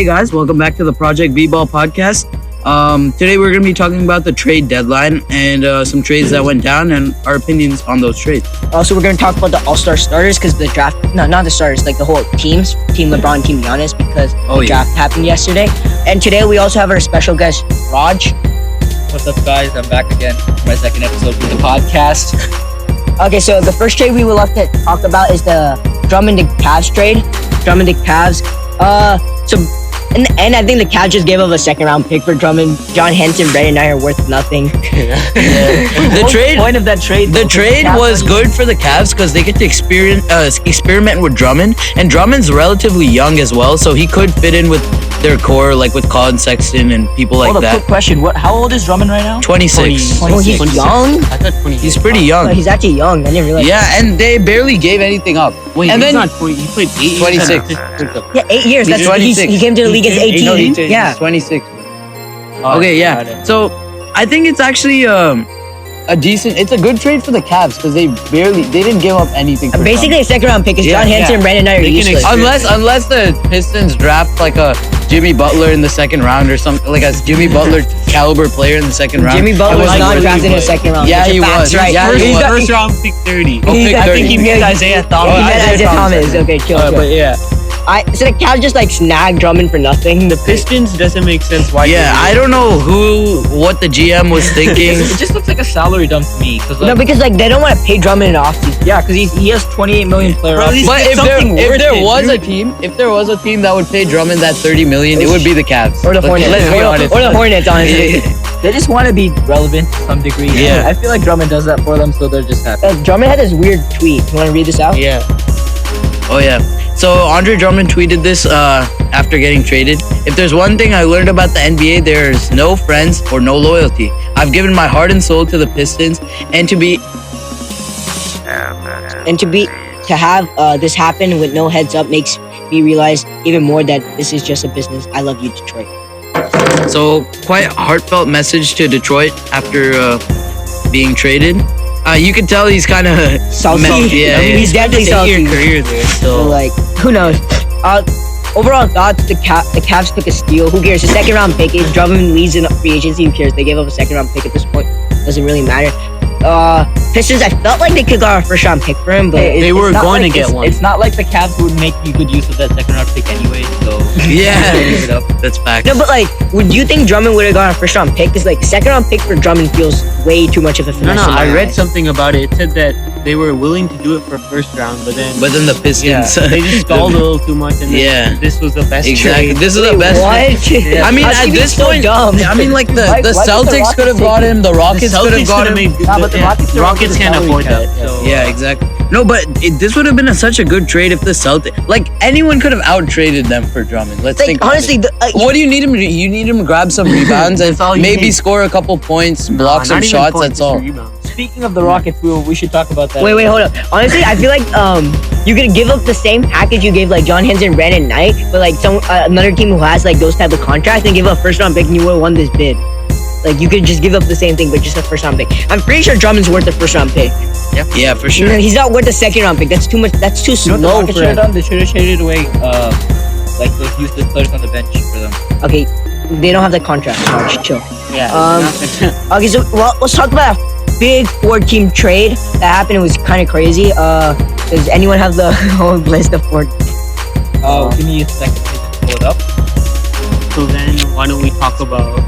guys, welcome back to the Project B-Ball podcast. Today we're going to be talking about the trade deadline and some trades that went down and our opinions on those trades. Also, we're going to talk about the all-star starters because the draft, not the starters, like the whole teams, Team LeBron, Team Giannis, because the draft happened yesterday. And today we also have our special guest, Raj. What's up, guys? I'm back again for my second episode of the podcast. Okay, so the first trade we would love to talk about is the Drummond to Cavs trade. Drummond to Cavs. So in the end, I think the Cavs just gave up a second-round pick for Drummond. John Henson, Brett, and I are worth nothing. The point of that trade? The trade was good for the Cavs because they get to experiment with Drummond, and Drummond's relatively young as well, so he could fit in with their core, like with Colin Sexton and people like that. Quick question: How old is Drummond right now? 26. Oh, he's 26. young. I thought 20. He's pretty young. Oh, he's actually young. I didn't realize. Yeah, and they barely gave anything up. Wait, and he's then not 20. He played 8 26. Yeah, 8 years. He's 26. He came to the league as 18. No, he's Yeah. 26. Okay, yeah. So I think it's actually it's a good trade for the Cavs because they didn't give up anything. For Basically, a second-round pick is John Henson and Brandon and I are useless. Unless the Pistons draft like a Jimmy Butler in the second round or something, like a Jimmy Butler caliber player in the second round. Jimmy Butler was not drafted in the second round. Yeah, he was. Right. Yeah, he was. First round pick 30. Pick I 30. think he meant Isaiah Thomas. He meant Isaiah Thomas. Okay, chill. But yeah, So the Cavs just like snagged Drummond for nothing. the Pistons doesn't make sense. Why? Yeah, I don't know what the GM was thinking. It just looks like a salary dump to me. No, because like they don't want to pay Drummond in the offseason. Yeah, because he has 28 million player options. But if there was a team that would pay Drummond that $30 million, it would be the Cavs. Or the Hornets. Let's be honest. Or the Hornets, honestly. They just want to be relevant to some degree. Yeah. I feel like Drummond does that for them, so they're just happy. Drummond had this weird tweet. You want to read this out? Yeah. Oh yeah. So Andre Drummond tweeted this after getting traded. If there's one thing I learned about the NBA, there's no friends or no loyalty. I've given my heart and soul to the Pistons, and to have this happen with no heads up makes me realize even more that this is just a business. I love you, Detroit. So quite a heartfelt message to Detroit after being traded. You can tell he's kind of salty. Yeah, he's definitely salty. Career there, So like, who knows? Overall thoughts: the Cavs took a steal. Who cares? A second round pick. If Drummond leaves in free agency, who cares? They gave up a second round pick at this point. Doesn't really matter. Pistons, I felt like they could got a first round pick for him, but they were going like to get one. It's not like the Cavs would make you good use of that second round pick anyway. So yeah, that's fact. No, but like, would you think Drummond would have got a first round pick? Because like, second round pick for Drummond feels way too much of a finesse. No, I read something about it. It said that they were willing to do it for first round, but then the Pistons, they just stalled a little too much, and then this was the best. Exactly, trade. this is the best. What? Yeah. I mean, at this point, I mean, like the Celtics could have got him, the Rockets could have got him. But the Rockets can't afford that. So. Yeah, exactly. No, but this would have been such a good trade if the Celtics, like anyone could have out traded them for Drummond. Let's think. Honestly, what do you need him to do? You need him to grab some rebounds and maybe score a couple points, block some shots. That's all. Speaking of the Rockets, we should talk about that. Wait, hold up. Honestly, I feel like you could give up the same package you gave like John Henson and Brandon Knight, but like another team who has like those type of contracts and give up a first round pick and you would have won this bid. Like you could just give up the same thing, but just a first round pick. I'm pretty sure Drummond's worth a first round pick. Yeah, for sure. He's not worth a second round pick. That's too much. That's too slow for him. They should have traded away like those useless players on the bench for them. Okay, they don't have the contract. March, chill. Yeah. Okay, so let's talk about a big 4-team trade that happened. It was kind of crazy. Does anyone have the whole list of 4? Give me a second to pull it up. So then, why don't we talk about?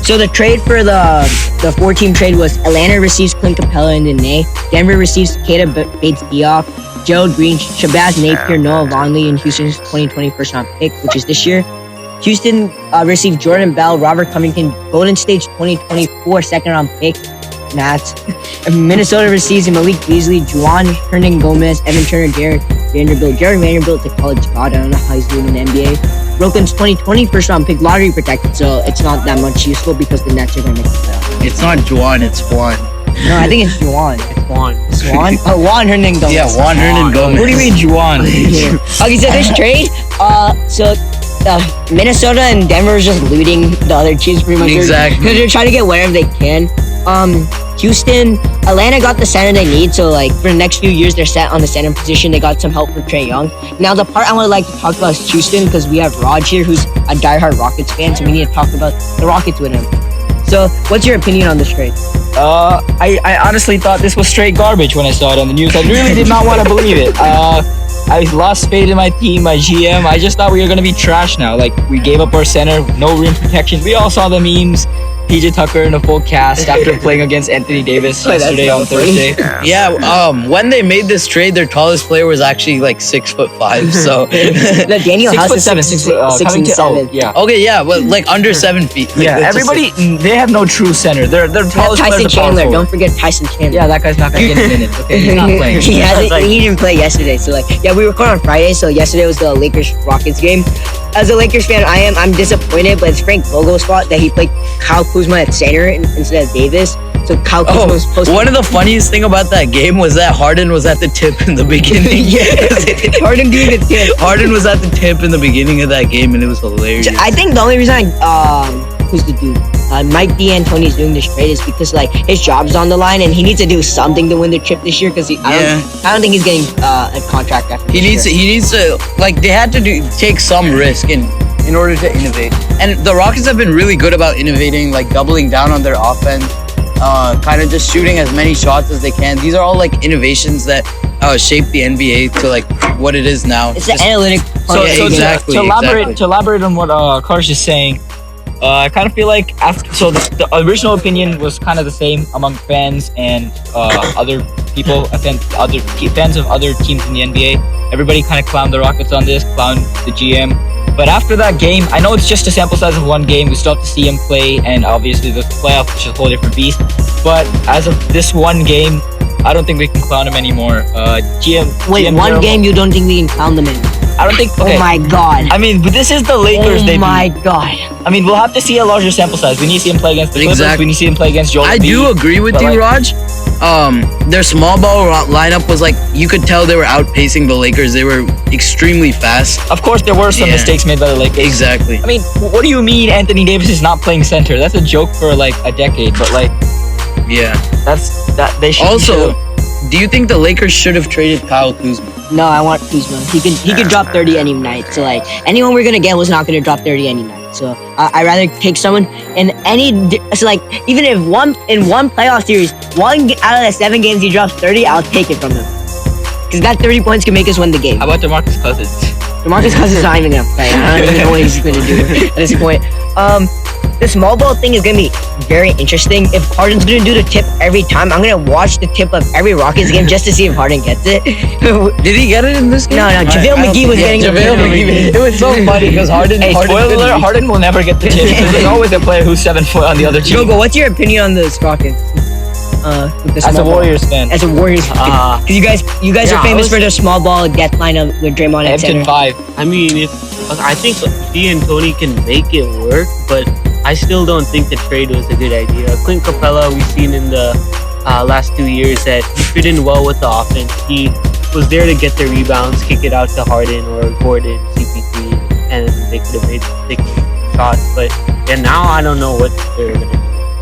So the trade for the 4-team trade was Atlanta receives Clint Capella and Nene. Denver receives Keita Bates-Diop, Gerald Green, Shabazz Napier, Noah Vonleh, and Houston's 2020 first round pick, which is this year. Houston received Jordan Bell, Robert Covington, Golden State's 2024 second round pick, Nats. Minnesota receives Malik Beasley, Juwan Hernan-Gomez, Evan Turner, Jared Vanderbilt to college god. I don't know how he's doing in the NBA. Brooklyn's 2020 first round pick, lottery protected, so it's not that much useful because the Nets are going to make the playoffs. It's not Juwan, it's Juan. No, I think it's Juwan. It's Juwan? Oh, Juan Hernan-Gomez. Yeah, Juan Hernan-Gomez. What do you mean, Juwan? Okay, so this trade, Minnesota and Denver is just looting the other teams pretty much. Exactly. Because they're trying to get whatever they can. Houston, Atlanta got the center they need, so like for the next few years they're set on the center position. They got some help from Trae Young. Now the part I would like to talk about is Houston, because we have Raj here who's a diehard Rockets fan, so we need to talk about the Rockets with him. So what's your opinion on this trade? I honestly thought this was straight garbage when I saw it on the news. I really did not want to believe it. I lost faith in my team, my GM. I just thought we were going to be trash now. Like, we gave up our center, no rim protection. We all saw the memes. PJ Tucker in a full cast after playing against Anthony Davis yesterday on Thursday. Yeah, when they made this trade, their tallest player was actually like 6'5". So No, Daniel House is 6'7", 6 and 7. yeah. okay, yeah, but like under 7 feet. Like, Yeah, that's just everybody, they have no true center. Their We have tallest player Tyson is a power Chandler. forward. Don't forget Tyson Chandler. Yeah, that guy's not going to get minutes. Okay, he's not playing. he hasn't. Like- He didn't play yesterday. So like, yeah, we record on Friday. So yesterday was the Lakers Rockets game. As a Lakers fan, I'm disappointed, but it's Frank Vogel's fault that he played Kyle Kuzma at center instead of Davis. So Kyle Kuzma was supposed one of the funniest thing about that game was that Harden was at the tip in the beginning. Harden doing the tip. Harden was at the tip in the beginning of that game, and it was hilarious. I think the only reason who's the dude? Mike D'Antoni's doing this trade is because like his job's on the line and he needs to do something to win the chip this year, because I don't think he's getting a contract after He this needs year. to like, they had to take some risk in order to innovate. And the Rockets have been really good about innovating, like doubling down on their offense, kind of just shooting as many shots as they can. These are all like innovations that shape the NBA to like what it is now. It's the Just- analytic. So, Yeah, so exactly, to elaborate exactly. to elaborate on what Karsh is saying, I kind of feel like the original opinion was kind of the same among fans and other people, fans of other teams in the NBA. Everybody kind of clowned the Rockets on this, clowned the GM. But after that game, I know it's just a sample size of one game. We still have to see him play, and obviously the playoffs is a whole different beast. But as of this one game, I don't think we can clown him anymore. Wait, GM one Daryl- game you don't think we can clown them in? I don't think. Okay. Oh my god. I mean, but this is the Lakers Oh debut. my god. I mean, we'll have to see a larger sample size. We need to see him play against the Clippers. Exactly. We need to see him play against Joel I Embiid. do agree with but, you, like- Raj. Their small ball lineup was like, you could tell they were outpacing the Lakers. They were extremely fast. Of course, there were some Yeah. mistakes made by the Lakers. Exactly. I mean, what do you mean Anthony Davis is not playing center? That's a joke for like a decade, but like Yeah. that they should Also, do you think the Lakers should have traded Kyle Kuzma? No, I want Kuzma. He could drop 30 any night. So like anyone we're gonna get was not gonna drop 30 any night. So I'd rather take someone in so like even if in one playoff series, out of the 7 games he drops 30, I'll take it from him. Because that 30 points can make us win the game. How about DeMarcus Cousins? DeMarcus Cousins is not even gonna play. I don't even know what he's gonna do at this point. The small ball thing is gonna be very interesting. If Harden's gonna do the tip every time, I'm gonna watch the tip of every Rockets game just to see if Harden gets it. Did he get it in this game? No, JaVale McGee was getting it. JaVale McGee. It was so funny because Harden. Hey, Harden spoiler couldn't alert, reach. Harden will never get the chip. There's always a player who's 7 foot on the other team. Jogo, what's your opinion on the Rockets? With the As a small ball? Warriors fan, As a Warriors fan. Ah. Because you guys Yeah, are I famous was- for the small ball death lineup with Draymond at Hampton center. 5. I mean, I think D'Antoni can make it work, but I still don't think the trade was a good idea. Clint Capella, we've seen in the last 2 years that he fit in well with the offense. He was there to get the rebounds, kick it out to Harden or Gordon, CP3, and they could have made shots. But yeah, now I don't know what they're gonna do.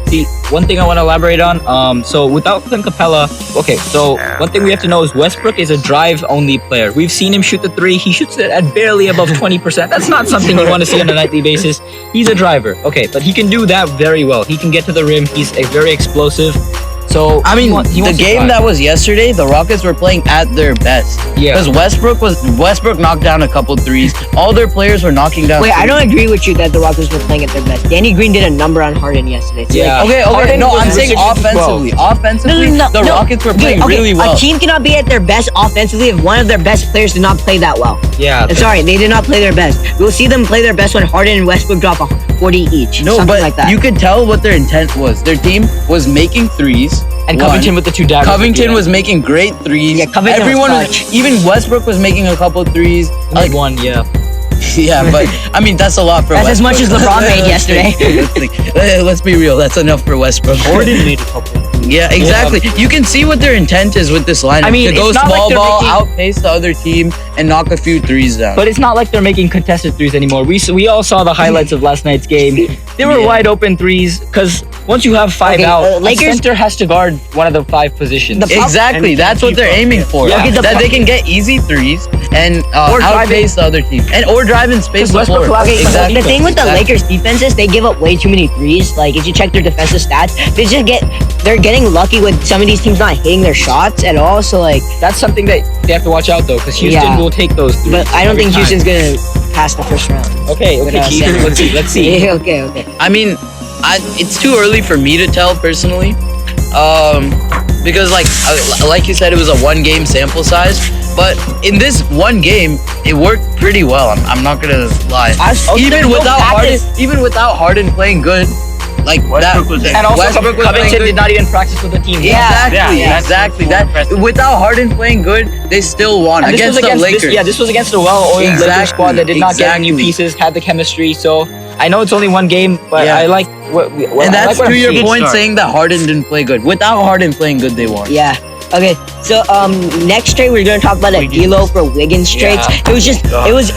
See, one thing I want to elaborate on. So without Clint Capella, okay. So one thing we have to know is Westbrook is a drive-only player. We've seen him shoot the 3. He shoots it at barely above 20%. That's not something you want to see on a nightly basis. He's a driver, okay, but he can do that very well. He can get to the rim. He's very explosive. So I mean, he the wants to game drive. that was yesterday, the Rockets were playing at their best. Yeah. Because Westbrook knocked down a couple threes. All their players were knocking down. Wait, I threes. don't agree with you that the Rockets were playing at their best. Danny Green did a number on Harden yesterday. So Yeah. Okay, Harden no, was I'm saying 6 to 12. offensively. Offensively, the Rockets were playing Dude, okay, really well. A team cannot be at their best offensively if one of their best players did not play that well. Yeah. I'm sorry, they did not play their best. We'll see them play their best when Harden and Westbrook drop a 40 each. No, something but like that. you could tell what their intent was. Their team was making threes. And One. Covington with the 2 daggers. Covington was making great threes. Yeah, Covington was Everyone clutch. even Westbrook was making a couple threes. like 1, yeah. Yeah, but I mean that's a lot for That's as much Westbrook. as LeBron made yesterday. Let's be real. That's enough for Westbrook. Gordon made a couple. Yeah, exactly. You can see what their intent is with this lineup. I mean, to go it's not like small they're ball, making- outpace the other team, and knock a few threes down. But it's not like they're making contested threes anymore. We all saw the highlights of last night's game. They were Yeah. wide open threes because once you have five Okay, out, Lakers- a center has to guard one of the 5 positions. The- Exactly. And That's what keep they're up, aiming yeah. for. Yeah. Okay, the that pro- they can get easy threes and Or drive outpace the other team, and or drive in space the Westbrook floor. collapses the whole The thing with the Exactly. Lakers defense is they give up way too many threes. Like if you check their defensive stats, they're getting lucky with some of these teams not hitting their shots at all. So like, That's something that they have to watch out though, because Houston Yeah. will take those. threes but I don't every think time. Houston's gonna pass the first round. Okay, With okay, us. Keith, let's see. Yeah, okay. I mean, it's too early for me to tell personally, because like you said, it was a 1-game sample size. But in this one game, it worked pretty well. I'm not gonna lie. Even without Harden playing good, like Westbrook was that. And also, Westbrook was Covington playing did good. not even practice with the team. Exactly, Yeah, that's exactly. more That impressive. without Harden playing good, they still won And against the Lakers. This was against a well-oiled Lakers Exactly, squad that did not get new exactly. pieces, had the chemistry. So I know it's only one game, but Yeah. I like what. And that's to your point, start. saying that Harden didn't play good. Without Harden playing good, they won. Yeah. Okay. So next trade we're gonna talk about a Wiggins. D'Lo for Wiggins trades. Yeah. It was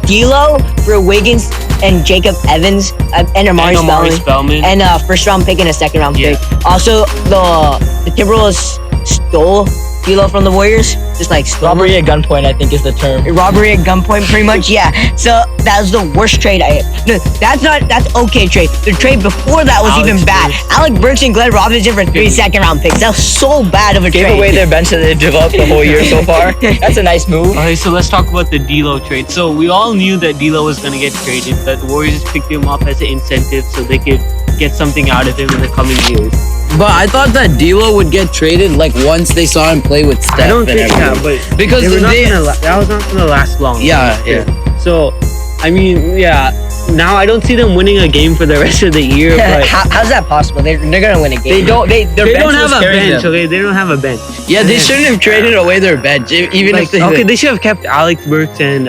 D'Lo for Wiggins and Jacob Evans and Amari Spellman. And first round pick and a second round Yeah. pick. Also, the Timberwolves stole D'Lo from the Warriors. Just like stole him. robbery at gunpoint, I think, is the term. Robbery at gunpoint, pretty much. Yeah. So that was the worst trade. That's okay trade. The trade before that was Alex even bad. Burks. Alec Burks and Glenn Robinson for 3 second round picks. That was so bad of a Gave trade. away their bench that they developed the whole year so far. That's a nice move. Okay, so let's talk about the D'Lo trade. So we all knew that D'Lo was going to get traded, but the Warriors picked him up as an incentive so they could get something out of him in the coming years. But I thought that D'Lo would get traded like once they saw him play with Steph. I don't and think everything. but Because that was not going to last long. Yeah, yeah. So, I mean, yeah. Now I don't see them winning a game for the rest of the year. But How's that possible? They're gonna win a game. Their they bench don't have was a carrying bench. them. Okay, they don't have a bench. Yeah, they shouldn't have traded away their bench, even Like, if they. okay, they should have kept Alex Burks and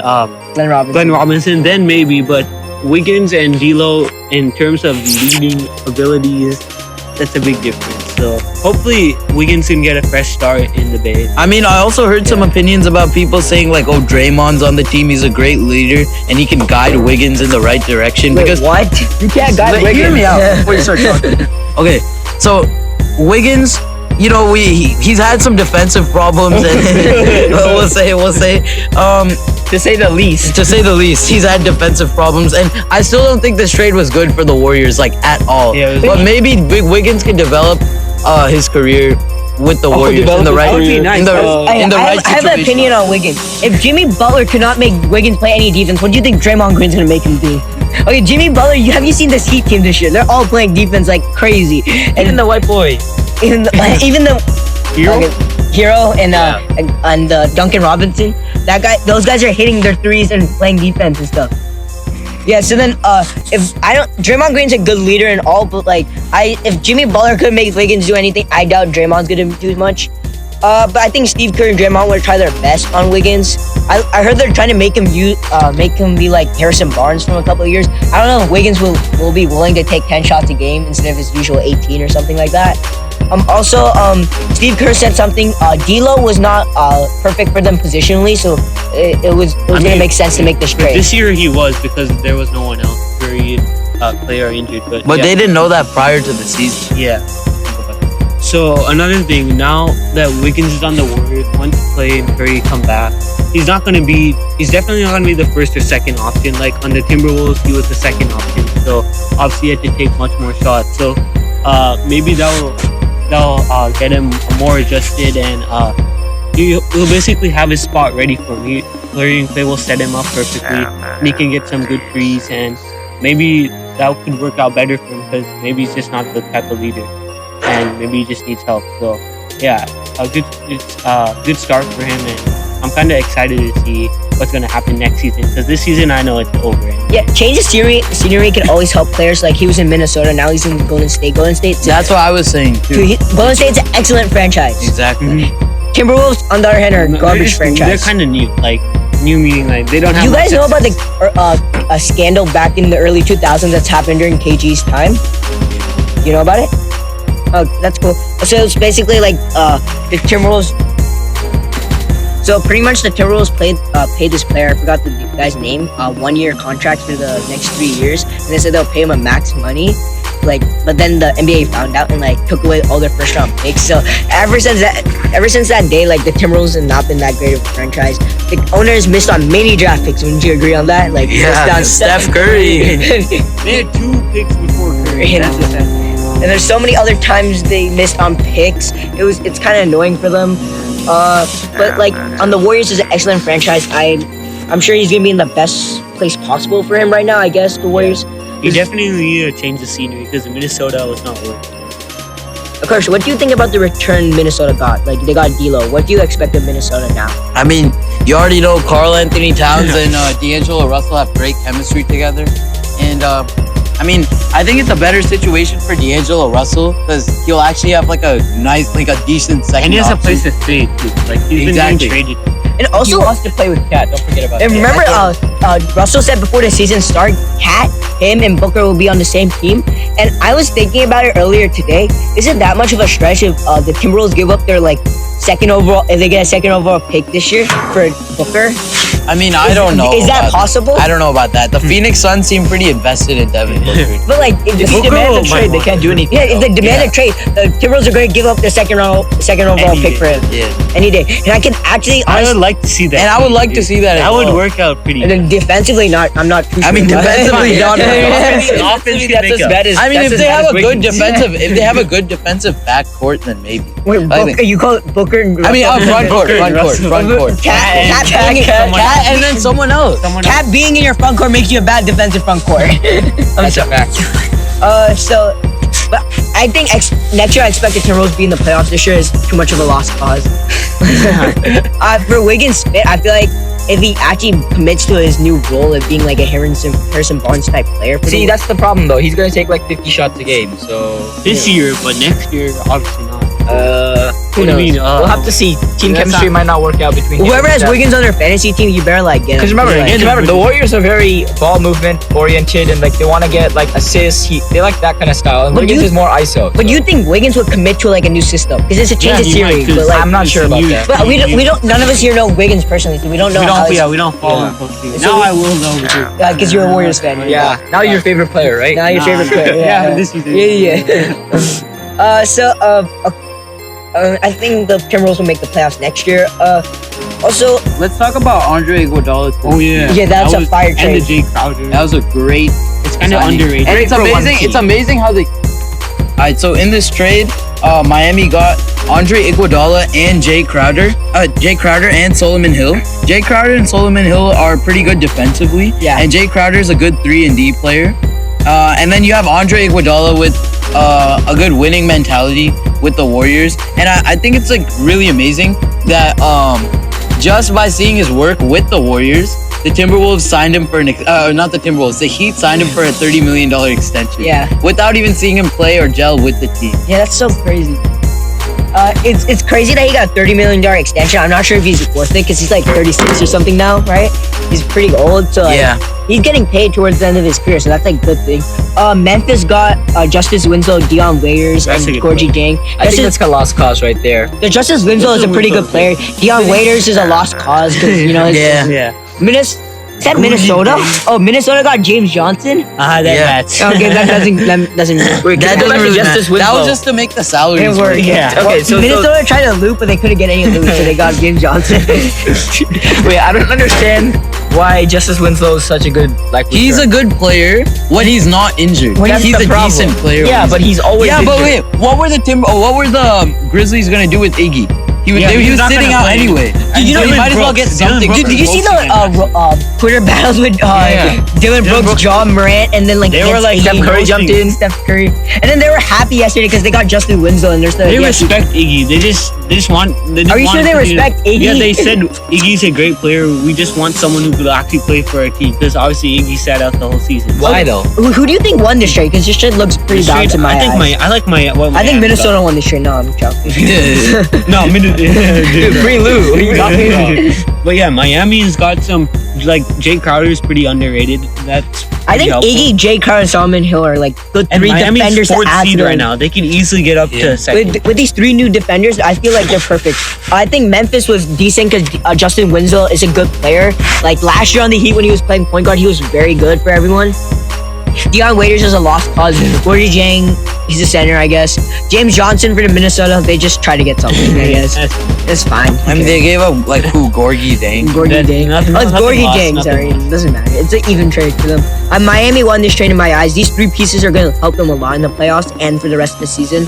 Glenn Robinson. Glenn Robinson. Then maybe, but Wiggins and D'Lo, in terms of leading abilities, that's a big difference. So hopefully Wiggins can get a fresh start in the Bay. I mean, I also heard some opinions about people saying like, "Oh, Draymond's on the team. He's a great leader, and he can guide Wiggins in the right direction." Wait, because what? You can't guide But Wiggins. hear me out before you start talking. Okay, so Wiggins, you know, he's had some defensive problems, and we'll say, To say the least. to say the least, he's had defensive problems, and I still don't think this trade was good for the Warriors, like at all. Yeah, it was- But maybe Big Wiggins can develop his career with the Warriors in develop the his right, career. in the, I- in the right I have an situation. opinion on Wiggins. If Jimmy Butler could not make Wiggins play any defense, what do you think Draymond Green's gonna make him do? Okay, Jimmy Butler, have you seen this Heat team this year? They're all playing defense like crazy. Even And the white boy. even the Hero? okay, Hero and Duncan Robinson, those guys are hitting their threes and playing defense and stuff. Yeah, so then Draymond Green's a good leader and all, but like if Jimmy Butler could make Wiggins do anything, I doubt Draymond's gonna do much. But I think Steve Kerr and Draymond will try their best on Wiggins. I heard they're trying to make him be like Harrison Barnes from a couple of years. I don't know if Wiggins will be willing to take 10 shots a game instead of his usual 18 or something like that. Also, Steve Kerr said something. D'Lo was not perfect for them positionally, so it was gonna make sense to make this But trade. this year he was, because there was no one else period player injured. But yeah. they didn't know that prior to the season. Yeah. So another thing, now that Wiggins is on the Warriors, once Clay and Curry come back, he's definitely not gonna be the first or second option. Like on the Timberwolves, he was the second option. So obviously he had to take much more shots. So maybe that'll get him more adjusted, and he'll basically have his spot ready for me. Curry and Clay will set him up perfectly, and he can get some good threes, and maybe that could work out better for him, because maybe he's just not the type of leader, and maybe he just needs help. So yeah, good start for him, and I'm kind of excited to see what's gonna happen next season, because this season I know it's over. Yeah, change of scenery can always help players. Like he was in Minnesota, now he's in Golden State. Golden State. That's what I was saying too. Golden State's an excellent franchise. Exactly. Timberwolves, on the other hand, are a garbage They're franchise. kind of new, like new meaning like they don't have. You guys know much about a scandal back in the early 2000s that's happened during KG's time? You know about it? Oh, that's cool. So it's basically like the Timberwolves. So pretty much the Timberwolves paid this player, I forgot the guy's name, 1 year contract for the next 3 years, and they said they'll pay him a max money. but then the NBA found out and like took away all their first round picks. So ever since that day, like the Timberwolves have not been that great of a franchise. The owners missed on many draft picks. Wouldn't you agree on that? Like missed on Steph Curry. They had 2 picks before Curry. And there's so many other times they missed on picks. It's kind of annoying for them. But like on the Warriors is an excellent franchise. I'm sure he's gonna be in the best place possible for him right now. I guess the Warriors. You definitely need to change the scenery because in Minnesota was not working. Of course, what do you think about the return Minnesota got? Like they got D'Lo. What do you expect of Minnesota now? I mean, you already know Karl Anthony Towns and D'Angelo Russell have great chemistry together, and I mean, I think it's a better situation for D'Angelo Russell because he'll actually have like a nice, like a decent second. And he has a option. place to stay too. Like he's been getting traded. And also, he wants to play with Cat. Don't forget about and that. remember, Russell said before the season started, Cat, him, and Booker will be on the same team. And I was thinking about it earlier today. Is it that much of a stretch if the Timberwolves give up their like second overall, if they get a second overall pick this year for Booker? I mean, I don't know. Is that about- possible? I don't know about that. The Phoenix Suns seem pretty invested in Devin Booker. But like, if If he Booker demands a will- trade, they can't do anything. yeah, if they demand a trade, the Timberwolves are going to give up their second overall Any pick day. for him Yeah. any day. And I can actually, I would honestly, like to see that. And I would like to see that. That as would well. work out pretty. and then defensively, I'm not too sure. I mean, about it. defensively, not. Offense can make up. I mean, that's if they as have bad a as good Wiggins. defensive, if they have a good defensive backcourt, then maybe. Wait, I Booker, think- you call it Booker and I mean, Russell? front court, front court. Cat And then someone else. Cat being in your front court makes you a bad defensive front court. That's a fact. But I think next year I expect the Timberwolves to be in the playoffs. This year is too much of a lost cause. For Wiggins, I feel like if he actually commits to his new role of being like a Harrison Barnes type player, for See, the, that's the problem though. He's gonna take like 50 shots a game. So This year, but next year, obviously not. who What do knows? you mean? we'll have to see. Team that's chemistry not- might not work out between him whoever and has Steph. Wiggins on their fantasy team, you better like get him. Because remember, Like, the Warriors are very ball movement oriented and like they want to get like assists. They like that kind of style. And But Wiggins you- is more ISO. but so. you think Wiggins would commit to like a new system? Because it's a change of he might, series. 'cause But like, I'm not it's sure a about new- that. but we don't. None of us here know Wiggins personally, so we don't know. how We don't follow him closely. So Now we- I will though. because you're a Warriors fan. Yeah. Now your favorite player, right? Now your favorite player. Yeah, this season. Yeah. I think the Timberwolves will make the playoffs next year. Also, Let's talk about Andre Iguodala. Oh yeah. Yeah, that's That a was- fire And trade. the Jay Crowder. That was a great. It's kind of signing. underrated. And it's for one amazing. team. It's amazing how they. Alright, so in this trade, Miami got Andre Iguodala and Jay Crowder. Jay Crowder and Solomon Hill. Jay Crowder and Solomon Hill are pretty good defensively. Yeah. And Jay Crowder is a good 3-and-D player. And then you have Andre Iguodala with a good winning mentality with the Warriors. And I think it's like really amazing that just by seeing his work with the Warriors, the Timberwolves signed him for not the Timberwolves, the Heat signed him for a $30 million extension. Yeah. Without even seeing him play or gel with the team. yeah, that's so crazy. It's crazy that he got a $30 million extension. I'm not sure if he's worth it because he's like 36 or something now, right? He's pretty old, so like, Yeah. he's getting paid towards the end of his career, so that's like a good thing. Memphis got Justice Winslow, Dion Waiters, That's a and good Gorgie Jang. I think that's a lost cause right there. The Justice Winslow is a pretty good player. Dion Waiters is a lost cause because you know. Yeah. Yeah. Is that Minnesota? Oh, Minnesota got James Johnson. That Yeah. match. Okay, that doesn't Wait, That doesn't really Justice matter. That was Winslow. just to make the salaries It work. worked. Yeah. Okay, so Minnesota tried to loop, but they couldn't get any loot, so they got James Johnson. wait, I don't understand why Justice Winslow is such a good like. He's a return. good player when he's not injured. That's He's the a problem. decent player. Yeah, when but he's always. yeah, but injured. wait, what were the Grizzlies gonna do with Iggy? He was he's not sitting gonna out play. anyway. And You know, he Dylan might as well Brooks- get Dylan something. Brooks Did you see the Twitter battles with Yeah. Dylan Brooks, John Morant, and then like They were against like AD? Steph Curry jumped in. Steph Curry, and then they were happy yesterday because they got Justin Winslow, and there's the They yeah, respect Iggy. They just want. They just Are you want sure they to continue- respect Iggy? Yeah, they said Iggy's a great player. We just want someone who could actually play for our team because obviously Iggy sat out the whole season. Why though? Who do you think won this trade? Because this trade looks pretty balanced in my eyes. I like my. What I think Miami Minnesota won this trade. No, I'm joking. got. No, Minnesota. Free Lou. What are you talking about? But yeah, Miami's got some like Jay Crowder's pretty underrated. That's I think helpful. Iggy, Jay Crowder, and Solomon Hill are like good And three Miami's defenders to fourth add seed to right them. now. They can easily get up to second. With these three new defenders, I feel like they're perfect. I think Memphis was decent because Justin Winslow is a good player. Like last year on the Heat when he was playing point guard, he was very good for everyone. Dion Waiters is a lost cause. Gordy Jang, he's a center, I guess. James Johnson for the Minnesota, they just try to get something, I guess. It's fine. I mean, they gave up like who? Gorgie Dang. Gordy Dang. Nothing- Oh, it's nothing Gordy lost, Dang, nothing sorry. lost. It doesn't matter. It's an even trade for them. Miami won this trade in my eyes. These three pieces are going to help them a lot in the playoffs and for the rest of the season.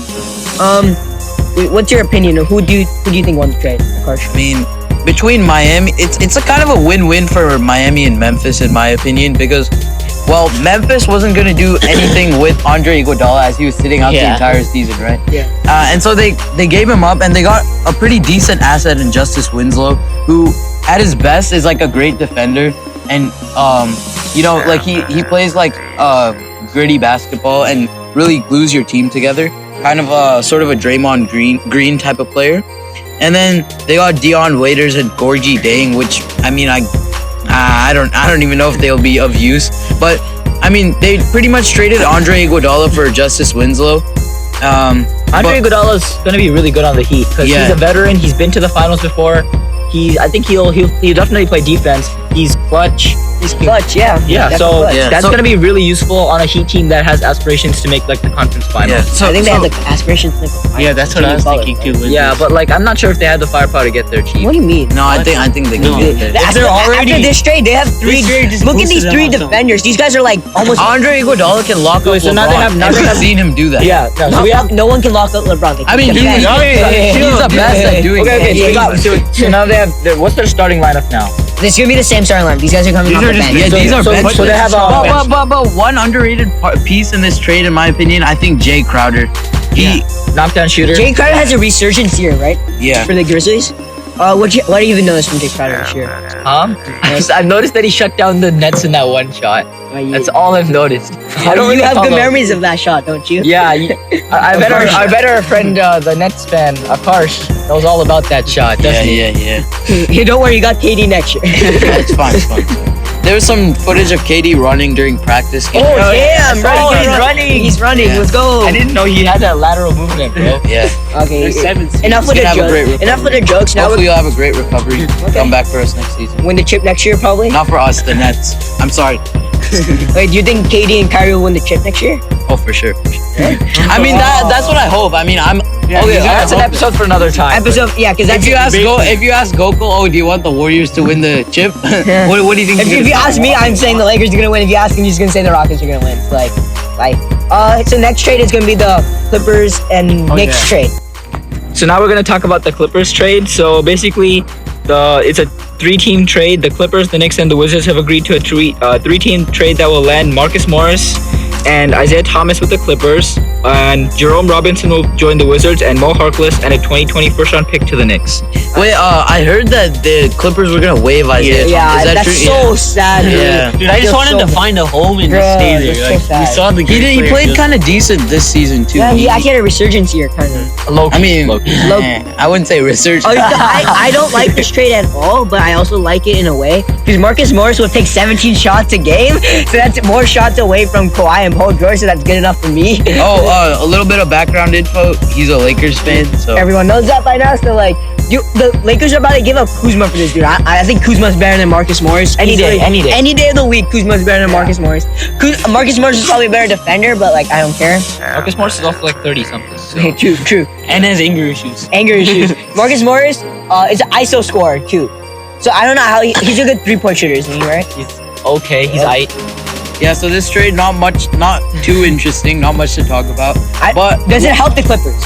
What's your opinion? Who do you think won the trade, Karsh? I mean, between Miami, it's a kind of a win-win for Miami and Memphis, in my opinion, because, well, Memphis wasn't going to do anything with Andre Iguodala as he was sitting out the Yeah. entire season, right? Yeah. And so they gave him up, and they got a pretty decent asset in Justice Winslow, who at his best is like a great defender, and you know, like he plays like gritty basketball and really glues your team together. Kind of sort of a Draymond Green type of player. And then they got Dion Waiters and Gorgie Dang, which I mean I don't even know if they'll be of use. But I mean they pretty much traded Andre Iguodala for Justice Winslow. Andre Iguodala's gonna be really good on the Heat because Yeah. he's a veteran. He's been to the finals before. I think he'll definitely play defense. He's clutch. He's clutch, yeah. Yeah, Definitely so clutch. Yeah. that's So- gonna be really useful on a Heat team that has aspirations to make like the conference final. Yeah, so I think they so- had the aspirations to make the finals. Yeah, that's what I was thinking too. with Yeah, this. but like I'm not sure if they had the firepower to get there cheap. What do you mean? No, I think they can No. get there. After, already- after this trade, they have three. This trade just Look at boosted these them three up so much. defenders. These guys are like almost. Andre Iguodala can lock up So now they LeBron. have- now and they we've have- seen him do that. Yeah, no, so we have. no one can lock up LeBron. They I mean, can he's defend. the best at doing Okay, that. okay. Yeah, So now they have. What's their starting lineup now? This is gonna be the same starting line. These guys are coming These off are the just- bench. Yeah, these are so- bench so they have a- but one underrated piece in this trade, in my opinion, I think Jay Crowder. He, Knockdown shooter. Jay Crowder has a resurgence here, right? yeah. For the Grizzlies. What do you even notice from Jay Crowder this year? I've noticed that he shut down the Nets in that one shot. That's all I've noticed. I don't you really have good follow- memories of that shot, don't you? Yeah, I bet our friend, the Nets fan, Akarsh, knows all about that shot, doesn't he? Yeah. Hey, don't worry, you got KD next year. It's fine. There was some footage of KD running during practice. Oh, damn, bro. Oh, He's he's running. running. He's running. Yeah. Let's go. I didn't know he had that lateral movement, bro. Yeah. Okay. There's 7 seeds. Enough with He's the gonna have a great jokes. recovery. Enough with the jokes. Now Hopefully we'll you'll have a great recovery. Come back for us next season. win the chip next year, probably. Not for us, the Nets. I'm sorry. Wait, do you think KD and Kyrie will win the chip next year? Oh, for sure. I mean, that's what I hope. I mean, Yeah, okay. That's an episode for another time. Episode, yeah, because that's If you ask Gokul, oh, do you want the Warriors to win the chip? what do you think? If you ask me, I'm saying the Lakers are gonna win. If you ask him, he's gonna say the Rockets are gonna win. It's like. So next trade is gonna be the Clippers and Knicks trade. So now we're gonna talk about the Clippers trade. So basically, it's a 3-team trade. The Clippers, the Knicks, and the Wizards have agreed to a 3-team trade that will land Marcus Morris and Isaiah Thomas with the Clippers, and Jerome Robinson will join the Wizards, and Mo Harkless and a 2020 first-round pick to the Knicks. Wait, I heard that the Clippers were gonna waive Isaiah. Yeah, Is that that's true? so sad. Dude. Yeah. Dude, I just feel wanted so to find a home and Bruh, stay that's there. so Like, sad. we saw the He played kind of decent this season too. Yeah, he actually had a resurgence here, kind of. Low-key, I mean, low-key. I wouldn't say research. I don't like this trade at all, but I also like it in a way because Marcus Morris will take 17 shots a game, so that's more shots away from Kawhi and Paul George, so that's good enough for me. A little bit of background info. He's a Lakers fan, so Everyone knows that by now, so like, the Lakers are about to give up Kuzma for this dude. I think Kuzma's better than Marcus Morris. Any day, Easily. any day. Any day of the week, Kuzma's better than Marcus Morris. Marcus Morris is probably a better defender, but like, I don't care. Marcus Morris is also like 30-something. So. True. and has anger issues. Anger issues. Marcus Morris is an ISO scorer too. So I don't know how he's a good 3-point shooter, isn't he? Right? He's okay. He's aight. yeah. So this trade, not too interesting, not much to talk about. But Does it help the Clippers?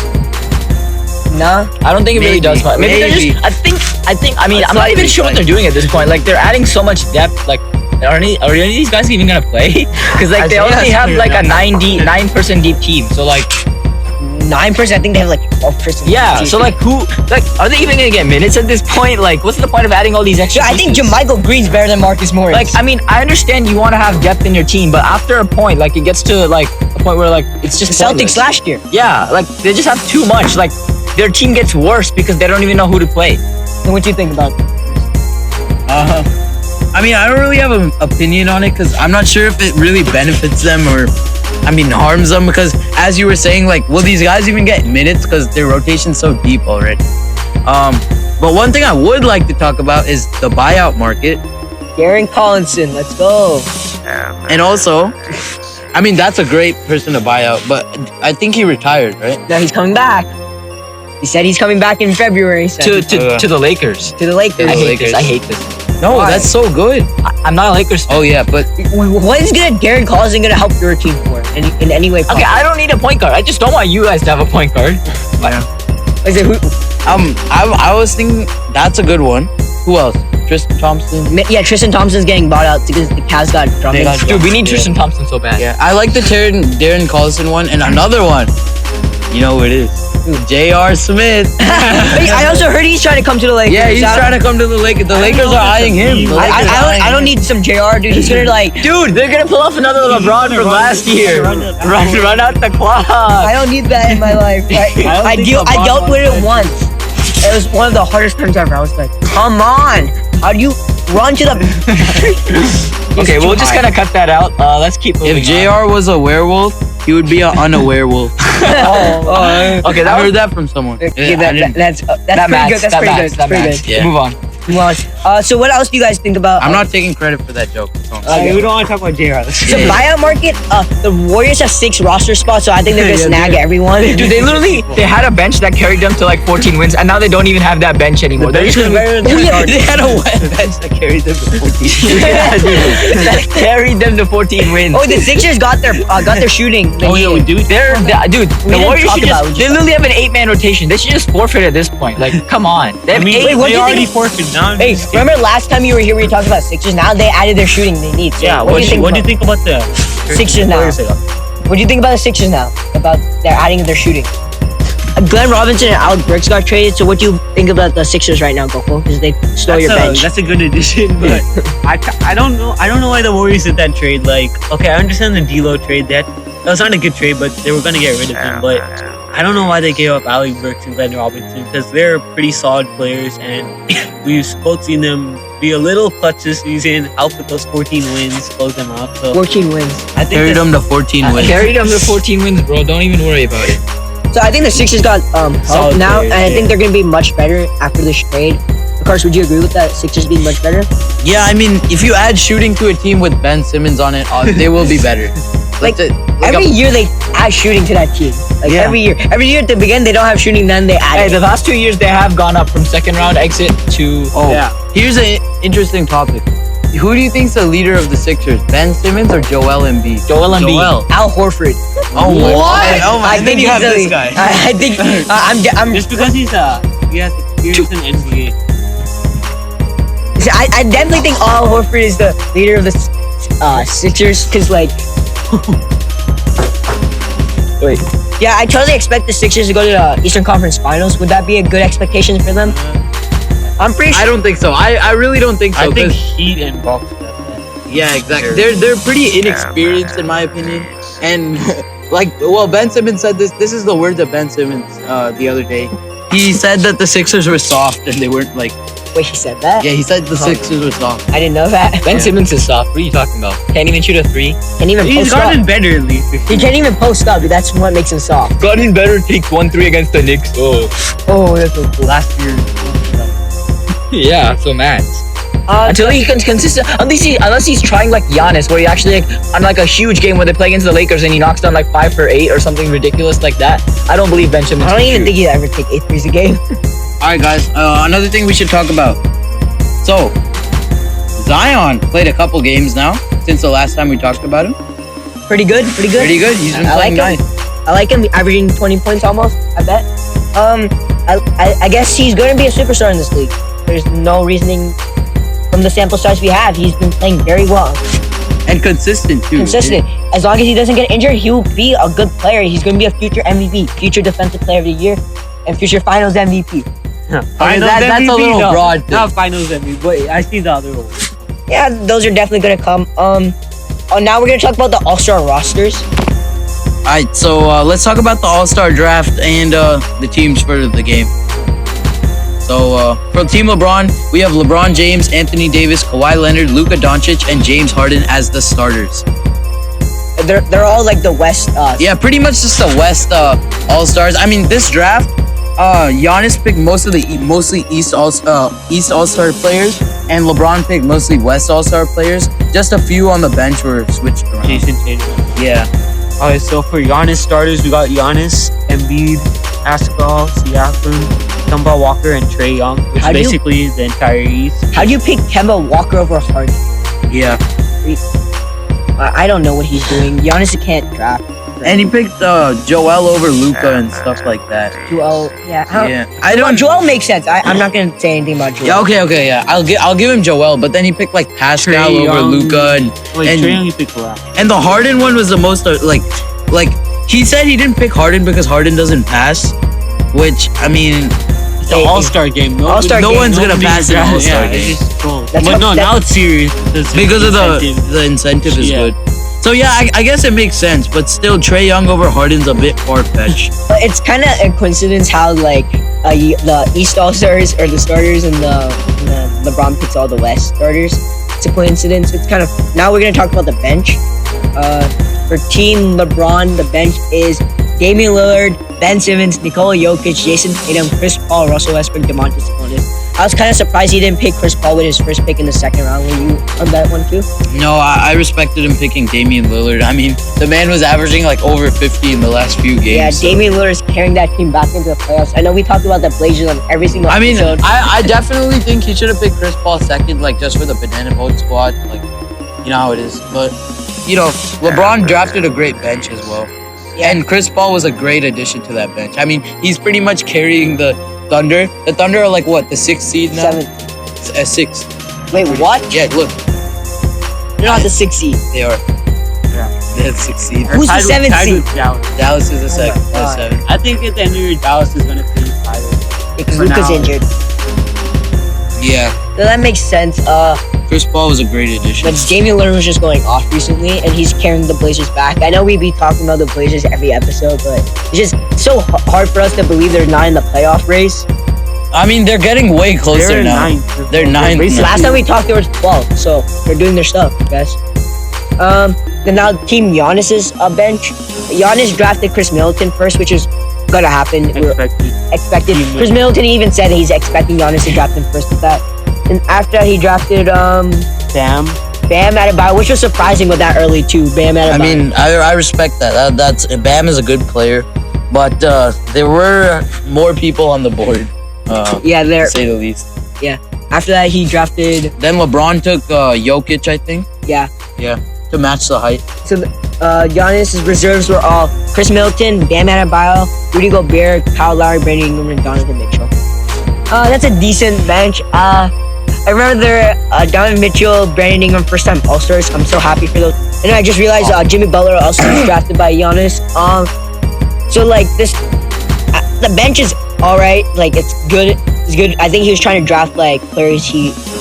Nah. I don't think it really Maybe. does much. Maybe they're Maybe. just. I think. I mean, It's I'm not even likely, sure what they're doing at this point. Like they're adding so much depth. Like, are any of these guys even gonna play? Because like they Isaiah's only have clear like a now. 9-person deep team. So like 9%. I think they have like 12%. yeah. So like are they even gonna get minutes at this point? Like what's the point of adding all these extra? I think pieces? JaMychal Green's better than Marcus Morris. Like I mean, I understand you want to have depth in your team, but after a point, like it gets to like a point where like it's the just Celtics pointless. last year. Yeah, like they just have too much. Like their team gets worse because they don't even know who to play. Then what do you think about it? I mean, I don't really have an opinion on it because I'm not sure if it really benefits them or, I mean, harms them. Because as you were saying, like, will these guys even get minutes because their rotation's so deep already? But one thing I would like to talk about is the buyout market, Darren Collinson, let's go. and also I mean, that's a great person to buy out, but I think he retired, right? No, he's coming back. He said he's coming back in February. So. To the Lakers. To the Lakers. I hate Lakers. this. I hate this. No, Why? that's so good. I'm not a Lakers fan. Oh yeah, but What is Darren Collison gonna help your team for in any way possible? Okay, I don't need a point guard. I just don't want you guys to have a point guard. Is it who? I was thinking that's a good one. Who else? Tristan Thompson. Yeah, Tristan Thompson's getting bought out because the Cavs got Drummond. Dude, we need Tristan Thompson so bad. Yeah, I like the Darren Collison one, and another one. You know who it is? J.R. Smith. Hey, I also heard he's trying to come to the Lakers. Yeah, he's trying to come to the Lakers. The Lakers are eyeing him. I don't need some JR, dude. He's gonna like. Dude, they're gonna pull off another LeBron from last year. Run out the clock. I don't need that in my life. I dealt with it once. It was one of the hardest times ever. I was like, come on, how do you run to the? Okay, we'll just kind of cut that out. Let's keep moving. If JR was a werewolf, he would be an unaware-wolf. Okay, I heard that from someone. Okay, that's pretty good. That's pretty good. That's pretty good. Yeah. Move on. So what else do you guys think about? I'm not taking credit for that joke. We don't want to talk about JR. So buyout market. The Warriors have 6 roster spots, so I think they're gonna snag everyone. Dude, they had a bench that carried them to like 14 wins, and now they don't even have that bench anymore. They're just They had a wet bench that carried them to 14. yeah, dude, that carried them to 14 wins. Oh, the Sixers got their shooting. Oh yeah, we do. Dude, the didn't Warriors talk should about just, it. they literally have an 8-man rotation. They should just forfeit at this point. Like, come on. They have Wait, what do they you already think- forfeited now. Hey, remember last time you were here, we talked about Sixers. Now they added their shooting they need. So Yeah, what do you think about the Sixers now? What do you think about the Sixers now? About their adding their shooting? Glenn Robinson and Alec Burks got traded. So what do you think about the Sixers right now, Goko? Because they stole your bench. That's a good addition, but I don't know. I don't know why the Warriors did that trade. Like, okay, I understand the D'Lo trade. That was not a good trade, but they were gonna get rid of him. But I don't know why they gave up Alec Burks and Glenn Robinson because they're pretty solid players, and we've both seen them be a little clutch this season, help with those 14 wins, close them out. So 14 wins. I think Carried them to 14 wins. Carried them to 14 wins, bro. Don't even worry about it. So I think the Sixers got help Solid now, players, and I think yeah. they're going to be much better after this trade. Of course, would you agree with that? Sixers being much better? Yeah, I mean, if you add shooting to a team with Ben Simmons on it, they will be better. Like, every year they add shooting to that team. Like Yeah. every year at the beginning they don't have shooting, then they add Hey, it. the last 2 years they have gone up from second round exit to. Here's an interesting topic. Who do you think's the leader of the Sixers, Ben Simmons or Joel Embiid? Joel Embiid. Al Horford. Oh my God. Oh my! I And then think you he's have the- this guy. I think I'm just because he has experience in NBA. I definitely think Al Horford is the leader of the Sixers because like Wait. yeah, I totally expect the Sixers to go to the Eastern Conference Finals. Would that be a good expectation for them? I'm pretty I sure. don't think so. I really don't think so. I think 'cause- Heat and Bucks got that. yeah, exactly. They're pretty inexperienced in my opinion, and like, well, Ben Simmons said this. This is the words of Ben Simmons the other day. He said that the Sixers were soft and they weren't like. Wait, he said that? Yeah, he said the Sixers were soft. I didn't know that. Ben Simmons is soft. What are you talking about? Can't even shoot a 3. Can't even He's post up. gotten better at least. He can't even post up. That's what makes him soft. Gotten better. Takes 1-3 against the Knicks. Oh. Oh, that's so cool. Last year. Yeah, so mad. Until he can consistent, unless he's trying like Giannis, where he actually like on like a huge game where they play against the Lakers and he knocks down like 5 for 8 or something ridiculous like that. I don't believe Ben Simmons. I don't can even shoot. think he'd ever take 8 threes a game. All right, guys. Another thing we should talk about. So, Zion played a couple games now since the last time we talked about him. Pretty good. Pretty good. Pretty good. He's been I playing like him. nice. I like him averaging 20 points almost, I bet. I guess he's going to be a superstar in this league. There's no reasoning from the sample size we have. He's been playing very well. And consistent too. Consistent. As long as he doesn't get injured, he will be a good player. He's going to be a future MVP, future Defensive Player of the Year, and future Finals MVP. That's a little broad. Not finals MVP, but I see the other one. Yeah, those are definitely going to come. Now we're going to talk about the All-Star rosters. All right, so let's talk about the All-Star draft and the teams for the game. So for Team LeBron, we have LeBron James, Anthony Davis, Kawhi Leonard, Luka Doncic, and James Harden as the starters. They're all like the West. Yeah, pretty much just the West All-Stars. I mean, this draft, Giannis picked mostly East All-Star players, and LeBron picked mostly West All-Star players. Just a few on the bench were switched around. Jason Tatum. Yeah. Alright, so for Giannis starters, we got Giannis, Embiid, Pascal, Siakam, Kemba Walker, and Trae Young, which How is do you- basically the entire East. How do you pick Kemba Walker over Harden? Yeah. I don't know what he's doing. Giannis can't draft. And he picked Joel over Luca and stuff like that. Joel, yeah. Yeah. I don't. Joel makes sense. I'm not gonna say anything about Joel. Yeah. Okay. Yeah. I'll give him Joel, but then he picked like Pascal Trae over Young. Luca Wait, And- Trae Young, you picked last. and the Harden one was the most like he said he didn't pick Harden because Harden doesn't pass, which I mean It's an all-star game. No, All-Star no game. one's gonna Nobody's pass an drafting. All-Star Yeah, game it's just cool. That's But what- no, that- now it's serious. because of incentive. the incentive is Yeah. good. So yeah, I guess it makes sense, but still Trae Young over Harden's a bit far fetched. But it's kind of a coincidence how like the East All Stars or the starters and the LeBron picks all the West starters. It's a coincidence. It's kind of now we're gonna talk about the bench. For Team LeBron, the bench is Damian Lillard, Ben Simmons, Nikola Jokic, Jason Tatum, Chris Paul, Russell Westbrook, DeMontis Sabonis. I was kind of surprised he didn't pick Chris Paul with his first pick in the second round. Were you on that one too? No, I respected him picking Damian Lillard. I mean, the man was averaging like over 50 in the last few games. Yeah, so- Damian Lillard is carrying that team back into the playoffs. I know we talked about the Blazers on every single I mean, episode. I definitely think he should have picked Chris Paul second, like just for the banana boat squad. Like, you know how it is. But, you know, LeBron drafted a great bench as well. Yeah. And Chris Paul was a great addition to that bench. I mean, he's pretty much carrying the Thunder. The Thunder are like what, the 6th seed now? 7th. 6. Wait, what? Yeah, look, You're not the 6th seed. they are. Yeah. They're the 6th seed. Who's the Tied with- 7th tied seed? with Dallas. Dallas is the Oh my 2nd, God. 7th. I think at the end of the year, Dallas is gonna finish higher. Because For Luka's now. injured. Yeah, So that makes sense. Chris Paul was a great addition. But Damian Lillard was just going off recently, and he's carrying the Blazers back. I know we'd be talking about the Blazers every episode, but it's just so hard for us to believe they're not in the playoff race. I mean, they're getting way closer They're now. ninth. They're ninth basically- now. Last time we talked, there was 12, so they're doing their stuff, guys. Then now Team Giannis's bench. Giannis drafted Chris Middleton first, which is gonna happen. We're expected. Team Chris Middleton even said he's expecting Giannis to draft him first with that. And after that, he drafted Bam. Bam Adebayo, which was surprising with that early too. Bam Adebayo. I mean, I respect that. That's Bam is a good player, but there were more people on the board. yeah, To there. say the least. After that, he drafted Then LeBron took Jokic, I think. Yeah. Yeah, to match the height. Giannis's reserves were all Chris Middleton, Bam Adebayo, Rudy Gobert, Kyle Lowry, Brandon Ingram, and Donovan Mitchell. That's a decent bench. I remember there Donovan Mitchell, Brandon Ingram, first time All Stars. I'm so happy for those. And I just realized Jimmy Butler also was drafted by Giannis. So like this, the bench is all right. Like it's good. It's good. I think he was trying to draft like players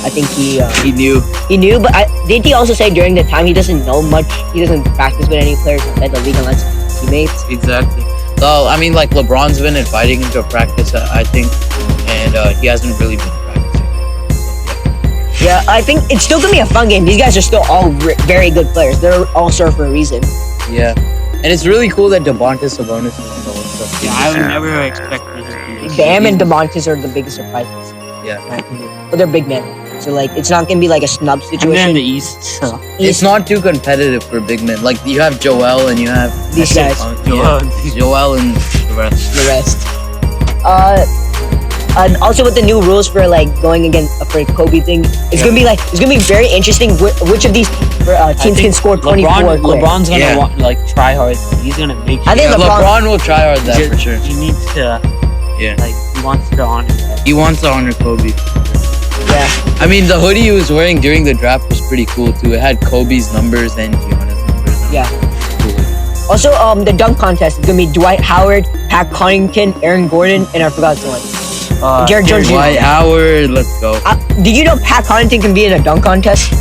I think He knew. he knew, but didn't he also say during the time he doesn't know much? He doesn't practice with any players outside the league unless teammates. Exactly. So I mean, like LeBron's been inviting him to practice, I think, and he hasn't really been practicing. So, Yeah, I think it's still gonna be a fun game. These guys are still all very good players. They're all star for a reason. yeah. And it's really cool that DeMontis Sabonis is on the All-Star team. Yeah, I would never expect this to be. Bam and DeMontis are the biggest surprises. Yeah. But they're big men, so like it's not gonna be like a snub And then situation. the East. So. It's not too competitive for big men. Like you have Joel and you have These guys. Joel and the rest. The rest. And also with the new rules for like going against for Kobe thing, it's gonna be very interesting which of these teams can score 24. quick. LeBron's gonna Yeah. want, like try hard. He's gonna make. I think Yeah, LeBron- LeBron will try hard that for sure. He needs to. Yeah. Like he wants to honor that. He wants to honor Kobe. Yeah. I mean, the hoodie he was wearing during the draft was pretty cool too. It had Kobe's numbers and Giannis' numbers. on it. Yeah. Cool. Also, the dunk contest is gonna be Dwight Howard, Pat Connaughton, Aaron Gordon, and I forgot someone. Jared Jones Jr. Dwight Howard, let's go. Did you know Pat Connaughton can be in a dunk contest?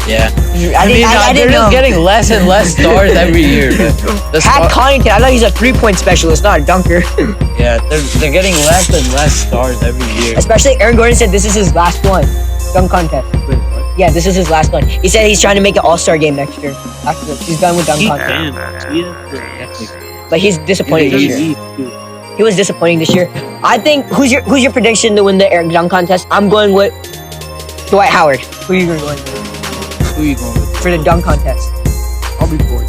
Yeah. I they're didn't know. just getting less and less stars every year. The Pat Connaughton, I know he's a 3-point specialist, not a dunker. yeah, they're getting less and less stars every year. Especially Aaron Gordon said this is his last one, dunk contest. Wait, what? Yeah, this is his last one. He said he's trying to make an All-Star game next year. After this. He's done with dunk He contest. can. He has the But he's disappointing this year. East, too. He was disappointing this year. I think who's your prediction to win the air dunk contest? I'm going with Dwight Howard. Who are you going with Who are you going with? for the dunk contest? I'll be bored.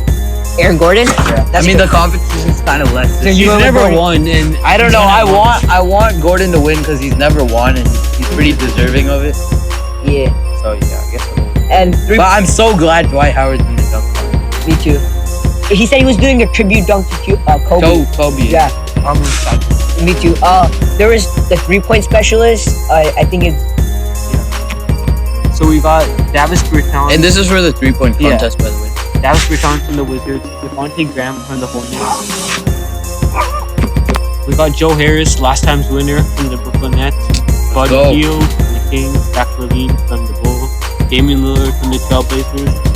Aaron Gordon. I mean, the competition's kind of less. So He's you went with never Gordon? won, and I don't know. he's I want Gordon to win because he's never won and he's pretty deserving of it. Yeah. So yeah, I guess. I'll go with And But I'm so glad Dwight Howard's in the dunk contest. me too. He said he was doing a tribute dunk to Kobe. Kobe. Yeah. I'm excited. Me too. There was the 3-point specialist. I think it's So we got Davis Bertans. And this is for the 3-point Yeah. contest, by the way. Davis Bertans from the Wizards. Devontae Graham from the Hornets. We got Joe Harris, last time's winner from the Brooklyn Nets. Buddy Go. Hield from the Kings. Zach LaVine from the Bulls. Damian Lillard from the Trailblazers.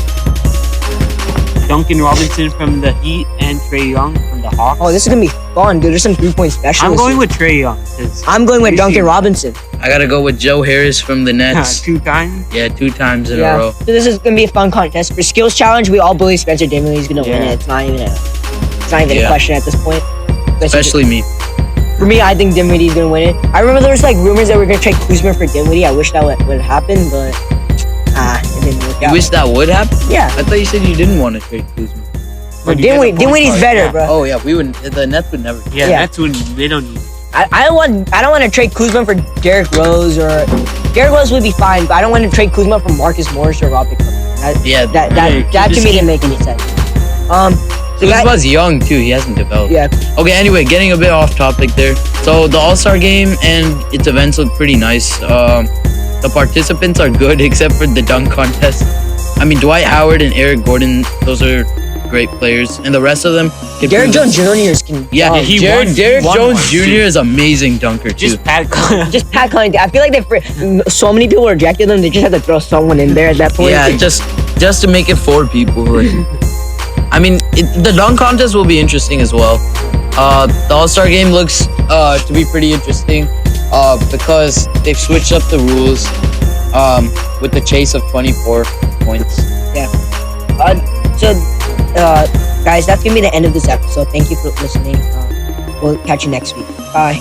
Duncan Robinson from the Heat and Trae Young from the Hawks. oh, this is gonna be fun, dude. There's some 3-point specialists. I'm going with Trae Young. 'Cause I'm going with you Duncan see- Robinson. I gotta go with Joe Harris from the Nets. 2 times. Yeah, 2 times in a Yeah. row. So this is gonna be a fun contest. For skills challenge, we all believe Spencer Dinwiddie's gonna win Yeah. it. It's not even a Yeah. question at this point. Especially me. For me, I think Dinwiddie's gonna win it. I remember there was like rumors that we're gonna trade Kuzma for Dinwiddie. I wish that would happen, but it didn't work You out. wish that would happen? Yeah. I thought you said you didn't want to trade Kuzma. But you get a point Dinwiddie's guard, better, yeah. bro. Oh yeah, we wouldn't. The Nets would never. Yeah, Yeah. that's when they don't need. I don't want to trade Kuzma for Derrick Rose or Derrick Rose would be fine, but I don't want to trade Kuzma for Marcus Morris or Robert Covington. Yeah, That Yeah, you to just me keep- didn't make any sense. The guy, Kuzma's young too. He hasn't developed. yeah, Okay, anyway, getting a bit off topic there. So the All-Star game and its events look pretty nice. The participants are good except for the dunk contest. I mean, Dwight Howard and Eric Gordon, those are great players, and the rest of them. can Derrick prove- Jones Jr. can. Yeah, dunk. he Derrick won- Derrick won Jones one, Jr. too. is amazing dunker too. Just Pat. Just Pat Connaughton. I feel like so many people rejected them. They just had to throw someone in there at that point. Yeah, just to make it 4 people. Like, I mean, the dunk contest will be interesting as well. The All-Star game looks to be pretty interesting because they've switched up the rules with the chase of 24 points. Guys, that's gonna be the end of this episode. Thank you for listening. We'll catch you next week. Bye.